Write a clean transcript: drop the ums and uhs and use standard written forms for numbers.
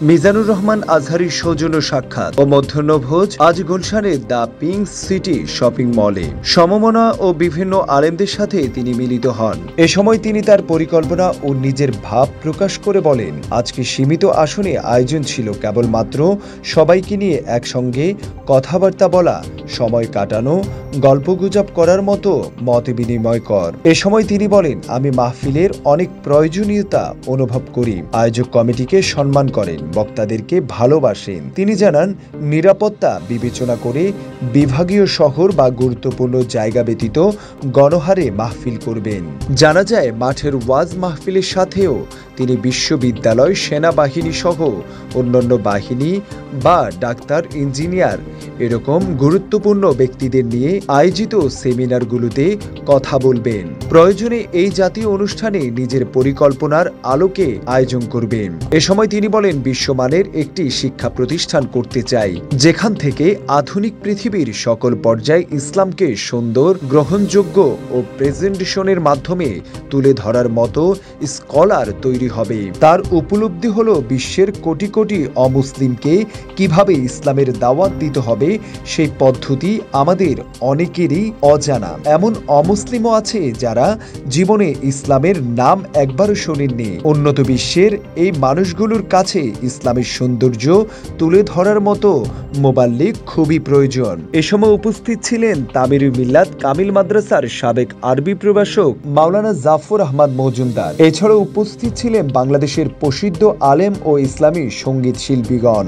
মিজানুর রহমান আজহারীর সৌজন্য সাক্ষাৎ ও মধ্যাহ্নভোজ আজ গুলশানের দ্য পিঙ্ক সিটি শপিং মলে সমমনা ও বিভিন্ন আলেমদের সাথে তিনি মিলিত হন। এ সময় তিনি তার পরিকল্পনা ও নিজের ভাব প্রকাশ করে বলেন, আজকে সীমিত আসনে আয়োজন ছিল কেবলমাত্র সবাইকে নিয়ে একসঙ্গে কথাবার্তা বলা, সময় কাটানো, গল্পগুজব করার মতো মত বিনিময় কর। এ সময় তিনি বলেন, আমি মাহফিলের অনেক প্রয়োজনীয়তা অনুভব করি, আয়োজক কমিটিকে সম্মান করেন, বক্তাদেরকে ভালোবাসেন। তিনি জানান, নিরাপত্তা বিবেচনা করে বিভাগীয় শহর বা গুরুত্বপূর্ণ জায়গা ব্যতীত গণহারে মাহফিল করবেন। জানা যায়, মাঠের ওয়াজ মাহফিলের সাথেও তিনি বিশ্ববিদ্যালয়, সেনাবাহিনী সহ অন্যান্য বাহিনী বা ডাক্তার, ইঞ্জিনিয়ার এরকম গুরুত্বপূর্ণ ব্যক্তিদের নিয়ে আয়োজিত সেমিনারগুলোতে কথা বলবেন। প্রয়োজনে এই জাতীয় অনুষ্ঠানে নিজের পরিকল্পনার আলোকে আয়োজন করবেন। এ সময় তিনি বলেন, বিশ্বমানের একটি শিক্ষা প্রতিষ্ঠান করতে চাই, যেখান থেকে আধুনিক পৃথিবীর সকল পর্যায়ে ইসলামকে সুন্দর, গ্রহণযোগ্য ও প্রেজেন্টেশনের মাধ্যমে তুলে ধরার মতো স্কলার তৈরি হবে। তার উপলব্ধি হলো, বিশ্বের কোটি কোটি অমুসলিমকে কিভাবে ইসলামের দাওয়াত দিতে হবে সেই পদ্ধতি আমাদের অনেকেরই অজানা। এমন অমুসলিমও আছে যারা জীবনে ইসলামের নাম একবারও শোনেননি। উন্নত বিশ্বের এই মানুষগুলোর কাছে ইসলামের সৌন্দর্য তুলে ধরার মতো মোবাল্লিগ খুবই প্রয়োজন। এ সময় উপস্থিত ছিলেন তামিরুল মিল্লাত কামিল মাদ্রাসার সাবেক আরবি প্রভাষক মাওলানা জাফর আহমদ মজুমদার। এছাড়াও উপস্থিত ছিলেন বাংলাদেশের প্রসিদ্ধ আলেম ও ইসলামী সঙ্গীত শিল্পীগণ।